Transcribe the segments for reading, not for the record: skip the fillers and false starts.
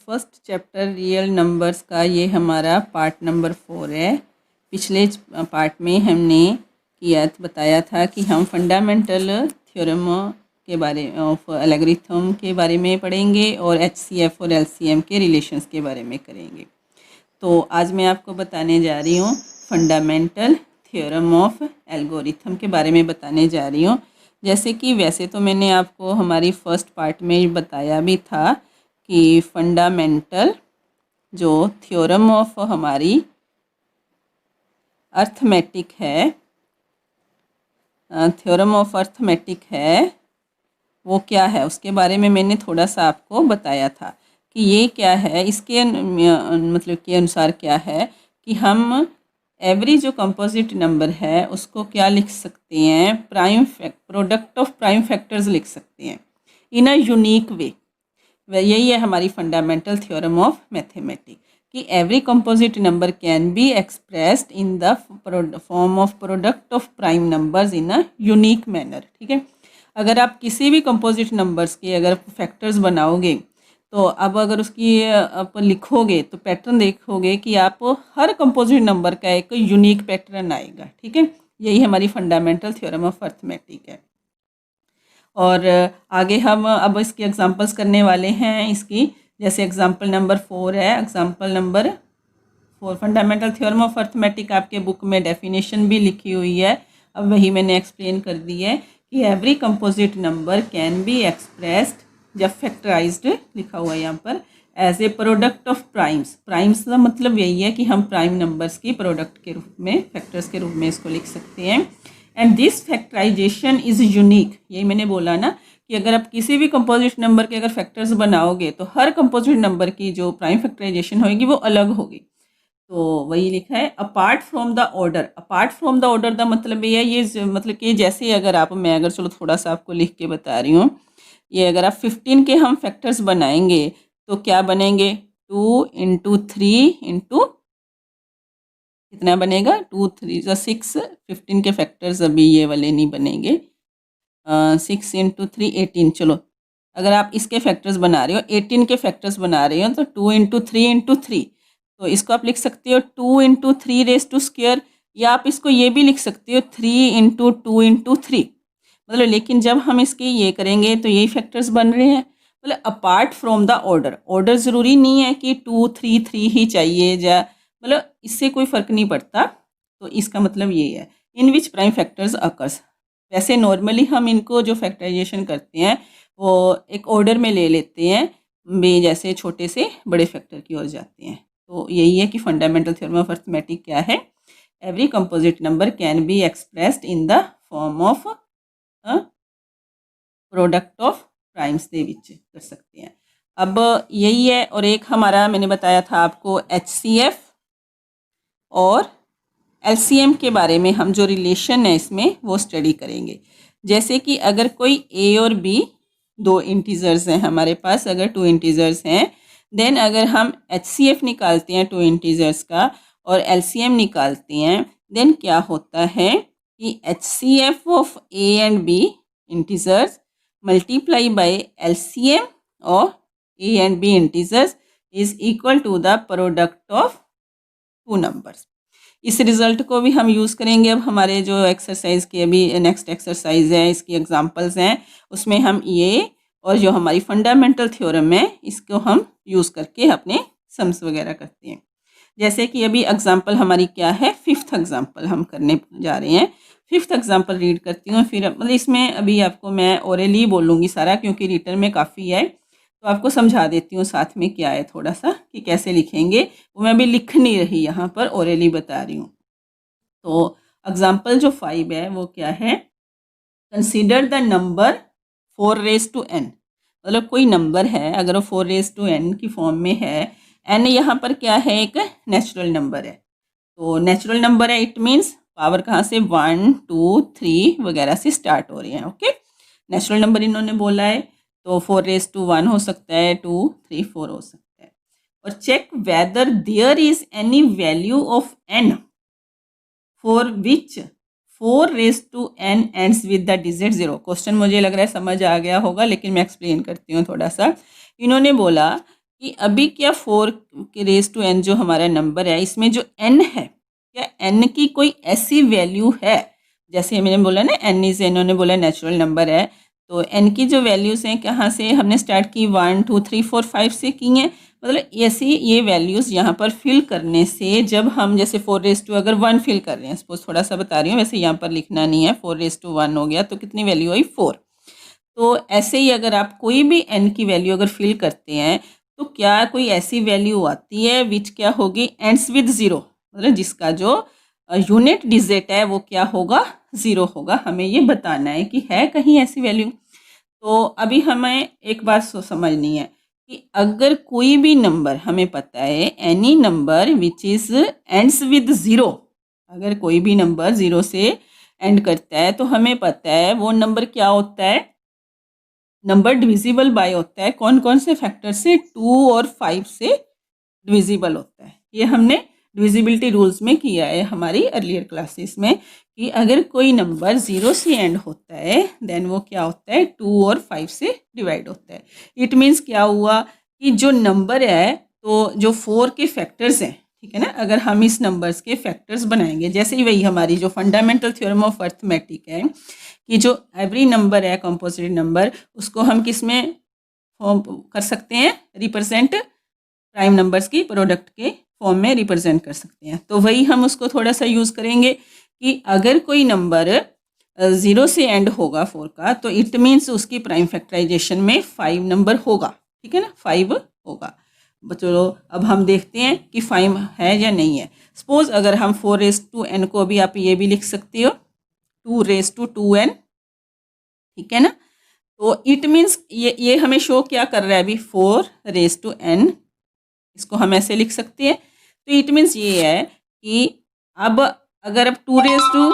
First chapter real numbers का ये हमारा पार्ट नंबर 4 है। पिछले पार्ट में हमने बताया था कि हम फंडामेंटल थ्योरम के बारे ऑफ एल्गोरिथम के बारे में पढ़ेंगे और एचसीएफ और एलसीएम के रिलेशंस के बारे में करेंगे। तो आज मैं आपको बताने जा रही हूँ फंडामेंटल थ्योरम ऑफ एल्गोरिथम के बारे में बताने जा रही हूँ। जैसे कि वैसे तो मैंने आपको हमारी फर्स्ट पार्ट में बताया भी था कि फंडामेंटल जो थ्योरम ऑफ हमारी अर्थमेटिक है, थ्योरम ऑफ अर्थमेटिक है, वो क्या है उसके बारे में मैंने थोड़ा सा आपको बताया था कि ये क्या है। इसके मतलब के अनुसार क्या है कि हम एवरी जो कंपोजिट नंबर है उसको क्या लिख सकते हैं, प्रोडक्ट ऑफ प्राइम फैक्टर्स लिख सकते हैं इन अ यूनिक वे। यही है हमारी फंडामेंटल थ्योरम ऑफ मैथमेटिक्स कि every composite number can be expressed in the form of product of prime numbers in a unique manner. ठीक है, अगर आप किसी भी कंपोजिट नंबर्स के अगर फैक्टर्स बनाओगे तो अब अगर उसकी आप लिखोगे तो पैटर्न देखोगे कि आप हर कंपोजिट नंबर का एक यूनिक पैटर्न आएगा। ठीक है, यही हमारी फंडामेंटल थ्योरम ऑफ अर्थमेटिक है। और आगे हम अब इसकी एग्जांपल्स करने वाले हैं इसकी। जैसे एग्जांपल नंबर 4 है, example number 4 fundamental theorem of arithmetic आपके बुक में डेफिनेशन भी लिखी हुई है, अब वही मैंने एक्सप्लेन कर दी है कि every composite number can be expressed, जब फैक्टराइज्ड लिखा हुआ है यहाँ पर, as a product of primes. Primes का मतलब यही है कि हम प्राइम नंबर्स की प्रोडक्ट के रूप में, फैक्टर्स के रूप में इसको लिख सकते हैं। And this factorisation is unique. यही मैंने बोला ना कि अगर आप किसी भी कंपोजिट नंबर के अगर फैक्टर्स बनाओगे तो हर कंपोजिट नंबर की जो प्राइम फैक्टराइजेशन होगी वो अलग होगी। तो वही लिखा है apart from the order. Apart from the order का मतलब ये है, ये मतलब कि जैसे अगर आप, मैं अगर चलो थोड़ा सा आपको लिख के बता रही हूँ, ये अगर आप 15 के हम फैक्टर्स बनाएंगे तो क्या बनेंगे, 2 इंटू 3 इंटू कितना बनेगा, 2 3 6, 15 के फैक्टर्स अभी ये वाले नहीं बनेंगे, 6 इंटू 3 18। चलो अगर आप इसके फैक्टर्स बना रहे हो, 18 के फैक्टर्स बना रहे हो तो 2 इंटू 3 इंटू 3, तो इसको आप लिख सकते हो 2 इंटू 3 रेज टू स्क्वायर, या आप इसको ये भी लिख सकते हो 3 इंटू 2 इंटू 3। मतलब लेकिन जब हम इसके ये करेंगे तो यही फैक्टर्स बन रहे हैं। मतलब apart from the order, order ज़रूरी नहीं है कि 2 3 3 ही चाहिए, या मतलब इससे कोई फ़र्क नहीं पड़ता। तो इसका मतलब ये है इन विच प्राइम फैक्टर्स अकर्स। वैसे नॉर्मली हम इनको जो फैक्टराइजेशन करते हैं वो एक ऑर्डर में ले लेते हैं, जैसे छोटे से बड़े फैक्टर की ओर जाते हैं। तो यही है कि फंडामेंटल थ्योरम ऑफ अर्थमेटिक क्या है, every composite number can be expressed in the form of product of primes दे विच कर सकते हैं। अब यही है। और एक हमारा मैंने बताया था आपको एचसीएफ और एलसीएम के बारे में हम जो रिलेशन है इसमें वो स्टडी करेंगे। जैसे कि अगर कोई ए और बी दो इंटीजर्स हैं हमारे पास, अगर 2 इंटीजर्स हैं, देन अगर हम एचसीएफ निकालते हैं 2 इंटीजर्स का और एलसीएम निकालते हैं, देन क्या होता है कि HCF of A and B integers multiply by LCM of A and B integers is equal to the product of 2 numbers. इस रिज़ल्ट को भी हम यूज़ करेंगे अब हमारे जो एक्सरसाइज की अभी नेक्स्ट एक्सरसाइज है, इसकी एग्जांपल्स हैं, उसमें हम ये और जो हमारी फंडामेंटल थ्योरम है इसको हम यूज़ करके अपने सम्स वगैरह करते हैं। जैसे कि अभी एग्जांपल हमारी क्या है, 5th एग्जांपल हम करने जा रहे हैं। 5th एग्जांपल रीड करती हूँ, फिर मतलब इसमें अभी आपको मैं ओरली बोलूँगी सारा, क्योंकि रिटन में काफ़ी है, तो आपको समझा देती हूँ साथ में क्या है थोड़ा सा कि कैसे लिखेंगे। वो मैं अभी लिख नहीं रही यहाँ पर, ओरली बता रही हूँ। तो एग्जाम्पल जो 5 है वो क्या है, consider the number 4 raise to n। मतलब कोई नंबर है अगर वो 4 रेज टू n की फॉर्म में है, n यहाँ पर क्या है, एक नेचुरल नंबर है। तो नेचुरल नंबर है, इट मीन्स पावर कहाँ से 1 2 3 वगैरह से स्टार्ट हो रही है। ओके, नेचुरल नंबर इन्होंने बोला है, तो 4 रेज टू 1 हो सकता है, 2 3 4 हो सकता है। और check whether there is any value of n for which 4 raise to n ends with the digit 0। Question मुझे लग रहा है समझ आ गया होगा, लेकिन मैं एक्सप्लेन करती हूँ थोड़ा सा। इन्होंने बोला कि अभी क्या 4 के रेज टू n जो हमारा नंबर है, इसमें जो n है, क्या n की कोई ऐसी वैल्यू है, जैसे मैंने बोला ना n इज, इन्होंने बोला नेचुरल नंबर है, तो n की जो वैल्यूज़ हैं कहाँ से हमने स्टार्ट की, 1 2 3 4 5 से की हैं। मतलब ऐसी ये वैल्यूज़ यहाँ पर फिल करने से, जब हम जैसे 4 रेज टू अगर 1 फिल कर रहे हैं, सपोज थोड़ा सा बता रही हूँ, वैसे यहाँ पर लिखना नहीं है, 4 रेज टू 1 हो गया तो कितनी वैल्यू आई 4। तो ऐसे ही अगर आप कोई भी n की वैल्यू अगर फिल करते हैं तो क्या कोई ऐसी वैल्यू आती है विच क्या होगी, एंड्स विद ज़ीरो, मतलब जिसका जो यूनिट डिजिट है वो क्या होगा, ज़ीरो होगा। हमें ये बताना है कि है कहीं ऐसी वैल्यू। तो अभी हमें एक बात समझनी है कि अगर कोई भी नंबर, हमें पता है any number which is ends with zero, अगर कोई भी नंबर ज़ीरो से एंड करता है तो हमें पता है वो नंबर क्या होता है, नंबर डिविजिबल बाय होता है। कौन कौन से फैक्टर से, 2 और 5 से डिविजिबल होता है। ये हमने डिविजिबिलिटी रूल्स में किया है हमारी अर्लियर क्लासेस में, कि अगर कोई नंबर 0 से एंड होता है देन वो क्या होता है, 2 और 5 से डिवाइड होता है। इट मीन्स क्या हुआ कि जो नंबर है, तो जो 4 के फैक्टर्स हैं, ठीक है ना, अगर हम इस नंबर्स के फैक्टर्स बनाएंगे, जैसे ही वही हमारी जो फंडामेंटल थ्योरम ऑफ अर्थमेटिक है कि जो एवरी नंबर है कंपोजिट नंबर, उसको हम किस में फॉर्म कर सकते हैं, रिप्रेजेंट प्राइम नंबर्स की प्रोडक्ट के फॉर्म में रिप्रेजेंट कर सकते हैं। तो वही हम उसको थोड़ा सा यूज़ करेंगे कि अगर कोई नंबर 0 से एंड होगा 4 का, तो इट मीन्स उसकी प्राइम फैक्टराइजेशन में 5 नंबर होगा, ठीक है ना, 5 होगा। चलो अब हम देखते हैं कि 5 है या नहीं है। सपोज अगर हम 4 रेज टू n को, अभी आप ये भी लिख सकते हो 2 रेज टू 2n, ठीक है ना। तो इट मीन्स ये हमें शो क्या कर रहा है अभी, 4 रेज टू n, इसको हम ऐसे लिख सकते हैं। तो इट मीन्स ये है कि अब अगर अब 2 रेज टू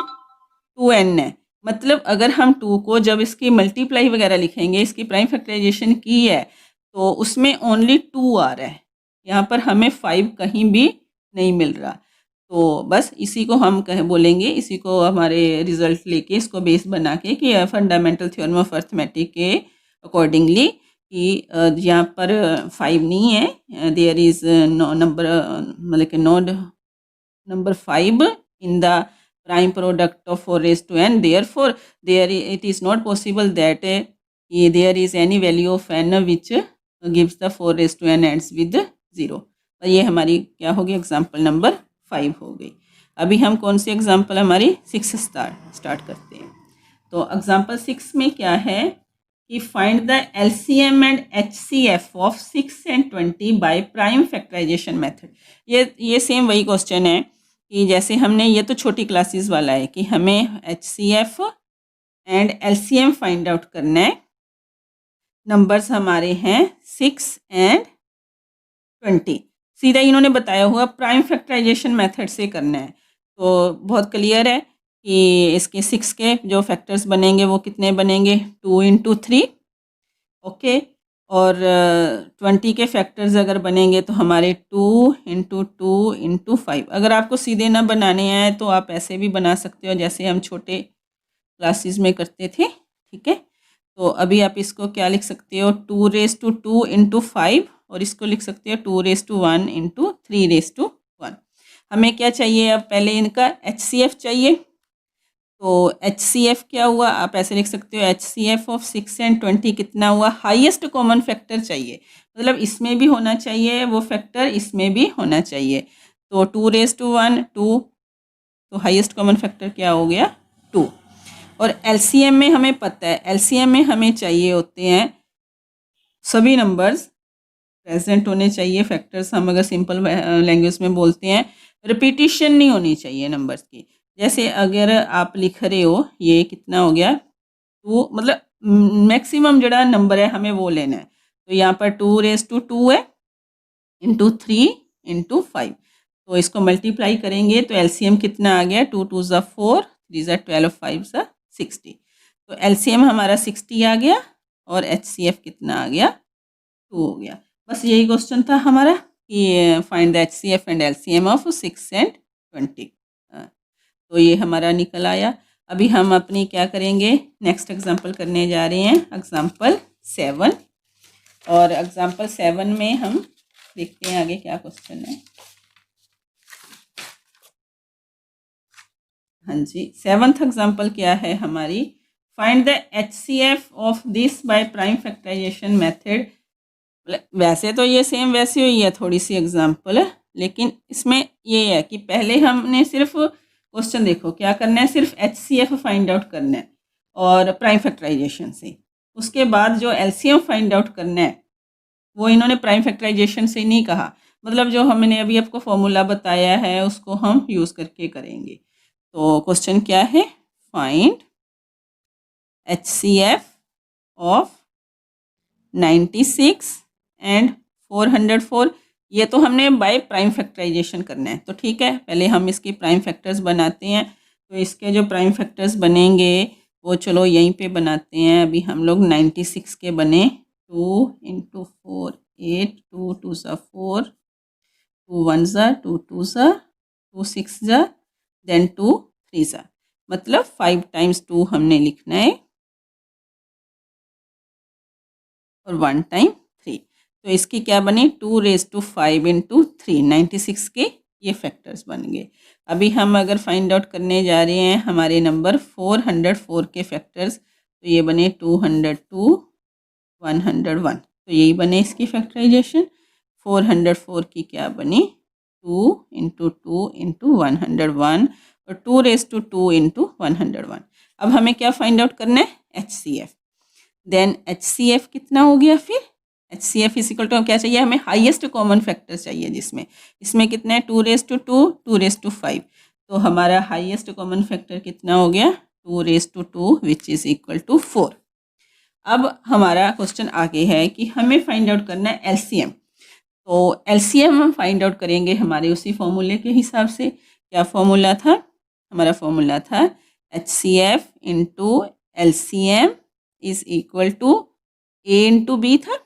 2n है, मतलब अगर हम 2 को जब इसकी मल्टीप्लाई वगैरह लिखेंगे, इसकी प्राइम फैक्टराइजेशन की है, तो उसमें ओनली 2 आ रहा है, यहाँ पर हमें 5 कहीं भी नहीं मिल रहा। तो बस इसी को हम बोलेंगे, इसी को हमारे रिजल्ट लेके, इसको बेस बना के कि फंडामेंटल थ्योरम ऑफ अर्थमेटिक के अकॉर्डिंगली कि यहाँ पर 5 नहीं है, देयर इज़ नो नंबर, मतलब कि no number 5 in the prime product of 4 raised to n, therefore it is not possible that there is any value of n which gives the 4 raised to n ends with 0। तो ये हमारी क्या होगी, example number 5 हो गई। अभी हम कौन सी एग्जाम्पल, हमारी 6 स्टार्ट करते हैं। तो एग्जाम्पल 6 में क्या है कि find the LCM and HCF of 6 and 20 by prime factorisation method. ये सेम वही क्वेश्चन है कि जैसे हमने, ये तो छोटी क्लासेस वाला है कि हमें HCF and LCM find out करना है। नंबर्स हमारे हैं 6 एंड 20, सीधा इन्होंने बताया हुआ प्राइम फैक्टराइजेशन मेथड से करना है। तो बहुत क्लियर है कि इसके 6 के जो फैक्टर्स बनेंगे वो कितने बनेंगे, 2 into 3, ओके। और 20 के फैक्टर्स अगर बनेंगे तो हमारे 2 into 2 into 5। अगर आपको सीधे ना बनाने हैं तो आप ऐसे भी बना सकते हो जैसे हम छोटे क्लासेस में करते थे, ठीक है। तो अभी आप इसको क्या लिख सकते हो, 2 raised to 2 into 5, और इसको लिख सकते हो 2 raised to 1 into 3 raised to 1। हमें क्या चाहिए, अब पहले इनका HCF चाहिए। तो HCF क्या हुआ, आप ऐसे लिख सकते हो HCF ऑफ 6 and 20 कितना हुआ, हाईएस्ट कॉमन फैक्टर चाहिए, मतलब इसमें भी होना चाहिए वो फैक्टर, इसमें भी होना चाहिए। तो 2 raised to 1 2, तो हाईएस्ट कॉमन फैक्टर क्या हो गया, 2। और LCM में हमें पता है, LCM में हमें चाहिए होते हैं सभी नंबर्स प्रेजेंट होने चाहिए, फैक्टर्स हम अगर सिंपल लैंग्वेज में बोलते हैं, रिपीटिशन नहीं होनी चाहिए नंबर्स की। जैसे अगर आप लिख रहे हो ये कितना हो गया 2, मतलब मैक्सिमम जड़ा नंबर है हमें वो लेना है। तो यहाँ पर 2 raised to 2 है, into 3 into 5, तो इसको मल्टीप्लाई करेंगे तो LCM कितना आ गया, 2 2 ज़ा 4, 3 ज़ा 12, 5 ज़ा 60। तो LCM हमारा 60 आ गया और HCF कितना आ गया, 2 हो गया। बस यही क्वेश्चन था हमारा कि find the HCF and LCM of 6 and 20। तो ये हमारा निकल आया। अभी हम अपनी क्या करेंगे, नेक्स्ट एग्जांपल करने जा रहे हैं, एग्जांपल 7। और एग्जांपल 7 में हम देखते हैं आगे क्या क्वेश्चन है। हाँ जी, 7th एग्जाम्पल क्या है हमारी, find the HCF of this by prime factorisation method. वैसे तो ये सेम वैसी हुई है, थोड़ी सी एग्जाम्पल है, लेकिन इसमें ये है कि पहले हमने सिर्फ क्वेश्चन देखो क्या करना है, सिर्फ HCF फाइंड आउट करना है और प्राइम फैक्टराइजेशन से। उसके बाद जो LCM फाइंड आउट करना है वो इन्होंने प्राइम फैक्टराइजेशन से नहीं कहा, मतलब जो हमने अभी आपको फॉर्मूला बताया है उसको हम यूज़ करके करेंगे। तो क्वेश्चन क्या है, फाइंड HCF ऑफ 96 एंड 404। ये तो हमने बाय प्राइम फैक्टराइजेशन करना है, तो ठीक है पहले हम इसके प्राइम फैक्टर्स बनाते हैं। तो इसके जो प्राइम फैक्टर्स बनेंगे वो चलो यहीं पे बनाते हैं। अभी हम लोग 96 के बने, 2 × 4 8, 2 2 सा 4, 2 1 सा 2 2 सा 2 6 सा देन 2 3 सा, मतलब 5 टाइम्स 2 हमने लिखना है और 1 टाइम 3। तो इसकी क्या बनी, 2⁵ × 3, 96 के ये फैक्टर्स बन गए। अभी हम अगर फाइंड आउट करने जा रहे हैं हमारे नंबर 404 के फैक्टर्स, तो ये बने 202 101, तो यही बने इसकी फैक्टराइजेशन। 404 की क्या बनी, 2 × 2 × 101 और 2⁵2 × 101। अब हमें क्या फाइंड आउट करना है, HCF। देन HCF कितना हो गया, फिर HCF इक्वल टू क्या चाहिए हमें, हाईएस्ट कॉमन फैक्टर चाहिए, जिसमें इसमें कितना है 2⁵2 2⁵5, तो हमारा हाईएस्ट कॉमन फैक्टर कितना हो गया 2⁵2 विच इज़ इक्वल टू 4। अब हमारा क्वेश्चन आगे है कि हमें फाइंड आउट करना है LCM। तो LCM हम फाइंड आउट करेंगे हमारे उसी फॉर्मूले के हिसाब से। क्या फॉर्मूला था, हमारा फॉर्मूला था HCF × LCM is equal to A × B था।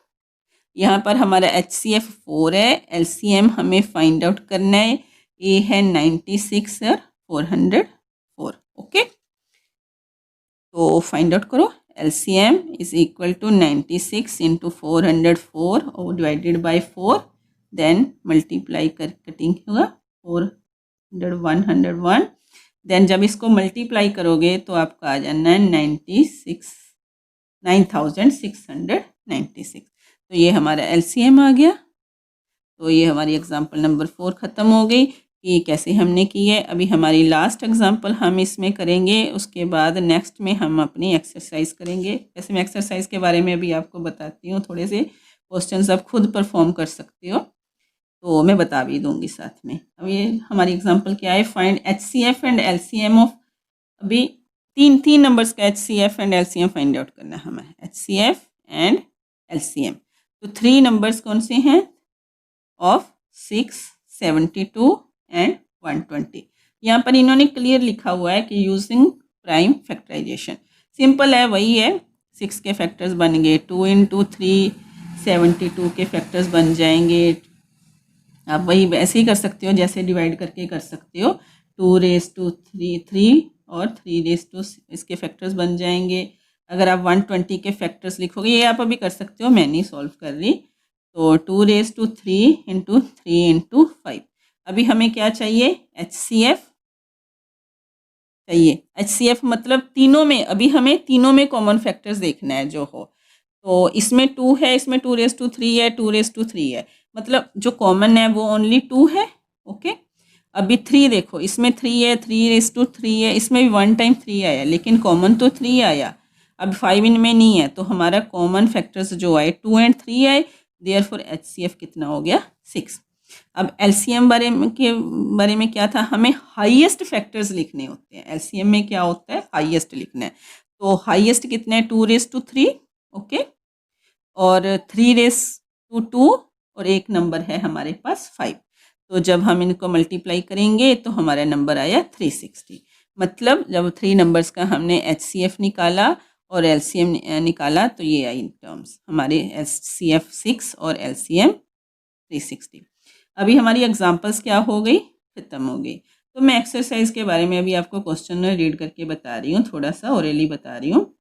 यहाँ पर हमारा HCF 4 है, LCM हमें फाइंड आउट करना है, A है 96 और 404। ओके, तो फाइंड आउट करो, LCM इज़ इक्वल टू 96 × 404 और डिवाइडेड बाय 4, देन मल्टीप्लाई कर कटिंग होगा 400 101, देन जब इसको मल्टीप्लाई करोगे तो आपका आ जाना है 9696। तो ये हमारा LCM आ गया। तो ये हमारी एग्जांपल नंबर 4 ख़त्म हो गई कि कैसे हमने की है। अभी हमारी लास्ट एग्जांपल हम इसमें करेंगे, उसके बाद नेक्स्ट में हम अपनी एक्सरसाइज करेंगे। वैसे मैं एक्सरसाइज के बारे में अभी आपको बताती हूँ, थोड़े से क्वेश्चंस आप खुद परफॉर्म कर सकते हो, तो मैं बता भी दूंगी साथ में। अब ये हमारी एग्जांपल क्या है, find HCF and LCM of, अभी तीन नंबर्स का HCF and LCM find out करना है हमें, HCF एंड LCM। तो 3 नंबर्स कौन से हैं, ऑफ 6 72 एंड 120। यहाँ पर इन्होंने क्लियर लिखा हुआ है कि यूजिंग प्राइम फैक्टराइजेशन, सिंपल है, वही है। 6 के फैक्टर्स बन गए, 2 × 3 72 के फैक्टर्स बन जाएंगे। आप वही वैसे ही कर सकते हो जैसे डिवाइड करके कर सकते हो, 2⁵3 और 3⁵, इसके फैक्टर्स बन जाएंगे। अगर आप 120 के फैक्टर्स लिखोगे, ये आप अभी कर सकते हो, मैं नहीं सॉल्व कर रही। तो 2⁵3 × 3 × 5। अभी हमें क्या चाहिए, HCF चाहिए। HCF मतलब तीनों में, अभी हमें तीनों में कॉमन फैक्टर्स देखना है जो हो। तो इसमें 2 है, इसमें 2⁵3 है, 2⁵3 है, मतलब जो कॉमन है वो ओनली 2 है। ओके, अभी 3 देखो, इसमें 3 है, 3⁵3 है, इसमें भी 1 टाइम 3 आया, लेकिन कॉमन तो 3 आया। अब 5 इनमें नहीं है, तो हमारा कॉमन फैक्टर्स जो आए 2 और 3 आए, देयरफॉर HCF कितना हो गया, 6। अब LCM बारे में क्या था, हमें हाईएस्ट फैक्टर्स लिखने होते हैं। LCM में क्या होता है, हाईएस्ट लिखना है। तो हाईएस्ट कितने हैं, 2⁵3, ओके, और 3⁵2 और एक नंबर है हमारे पास 5। तो जब हम इनको मल्टीप्लाई करेंगे तो हमारा नंबर आया 360। मतलब जब 3 नंबर्स का हमने HCF निकाला और LCM निकाला, तो ये आई टर्म्स हमारे HCF 6 और LCM 360। अभी हमारी एग्जांपल्स क्या हो गई, ख़त्म हो गई। तो मैं एक्सरसाइज के बारे में अभी आपको क्वेश्चन रीड करके बता रही हूँ, थोड़ा सा ओरली बता रही हूँ,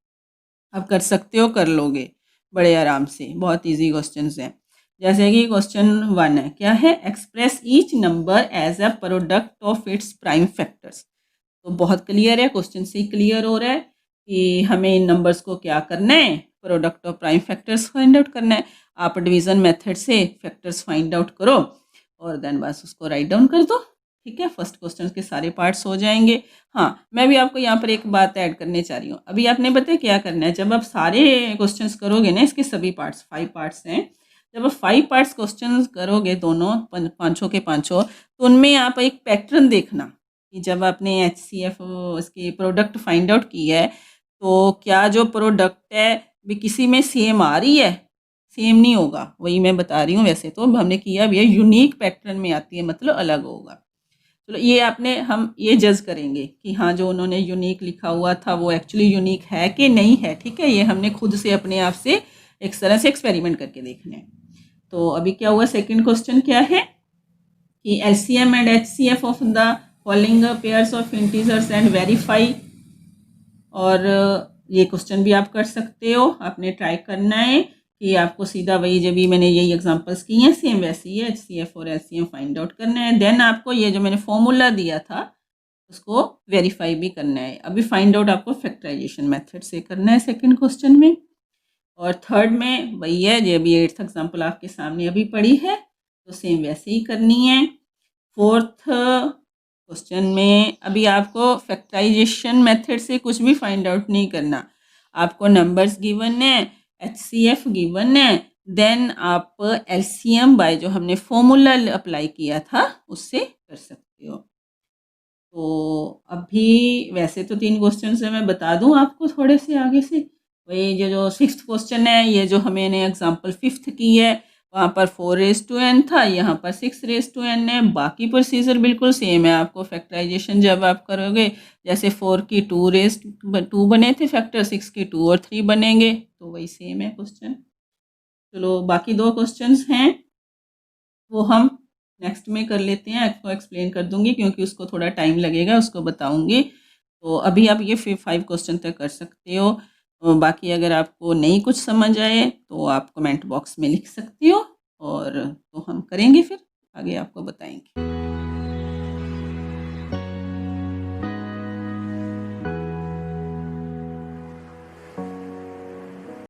आप कर सकते हो, कर लोगे बड़े आराम से, बहुत इजी क्वेश्चंस हैं। जैसे कि क्वेश्चन 1 है, क्या है, express each number as a product of its prime factors. तो बहुत क्लियर है, क्वेश्चन से ही क्लियर हो रहा है कि हमें इन नंबर्स को क्या करना है, product of prime factors find out करना है। आप डिवीज़न मेथड से फैक्टर्स फाइंड आउट करो और देन बस उसको राइट डाउन कर दो। ठीक है, फर्स्ट क्वेश्चन के सारे पार्ट्स हो जाएंगे। हाँ, मैं भी आपको यहाँ पर एक बात ऐड करने चाह रही हूँ। अभी आपने बताया क्या करना है, जब आप सारे क्वेश्चंस करोगे ना, इसके सभी पार्ट्स 5 पार्ट्स हैं, जब आप 5 पार्ट्स क्वेश्चंस करोगे दोनों पाँचों के पाँचों, तो उनमें आप एक पैटर्न देखना कि जब आपने HCF इसकी प्रोडक्ट फाइंड आउट की है, तो क्या जो प्रोडक्ट है भी किसी में सेम आ रही है, सेम नहीं होगा। वही मैं बता रही हूँ, वैसे तो हमने किया भी है, यूनिक पैटर्न में आती है, मतलब अलग होगा। चलो ये आपने, हम ये जज करेंगे कि हाँ जो उन्होंने यूनिक लिखा हुआ था वो एक्चुअली यूनिक है कि नहीं है। ठीक है, ये हमने खुद से अपने आप से एक तरह से एक्सपेरिमेंट करके देखना है। तो अभी क्या हुआ, सेकंड क्वेश्चन क्या है कि LCM and HCF of the following pairs of integers and verify. और ये क्वेश्चन भी आप कर सकते हो, आपने ट्राई करना है कि आपको सीधा वही, जब भी मैंने यही एग्जांपल्स किए हैं सेम वैसे ही HCF और LCM फाइंड आउट करना है। देन आपको ये जो मैंने फॉर्मूला दिया था उसको वेरीफाई भी करना है। अभी फाइंड आउट आपको फैक्टराइजेशन मेथड से करना है सेकंड क्वेश्चन में। और थर्ड में वही है, जो अभी 8th एग्जाम्पल आपके सामने अभी पड़ी है, तो सेम वैसे ही करनी है। फोर्थ क्वेश्चन में अभी आपको फैक्टराइजेशन मेथड से कुछ भी फाइंड आउट नहीं करना, आपको नंबर्स गिवन है, HCF गिवन है, देन आप LCM बाय जो हमने फॉर्मूला अप्लाई किया था उससे कर सकते हो। तो अभी वैसे तो 3 क्वेश्चन से मैं बता दूं आपको थोड़े से आगे से, वही जो 6th क्वेश्चन है, ये जो हमने एग्जांपल 5th की है, वहाँ पर 4n था, यहाँ पर 6n है। बाकी प्रोसीजर बिल्कुल सेम है। आपको फैक्टराइजेशन जब आप करोगे, जैसे 4 की 2 बने थे फैक्टर, 6 की 2 और 3 बनेंगे, तो वही सेम है क्वेश्चन। चलो बाकी 2 क्वेश्चंस हैं वो हम नेक्स्ट में कर लेते हैं, आपको एक्सप्लेन कर दूंगी क्योंकि उसको थोड़ा टाइम लगेगा, उसको बताऊंगी। तो अभी आप ये 5 क्वेश्चन तक कर सकते हो। बाकी अगर आपको नहीं कुछ समझ आए तो आप कमेंट बॉक्स में लिख सकते हो, और तो हम करेंगे फिर आगे आपको बताएंगे।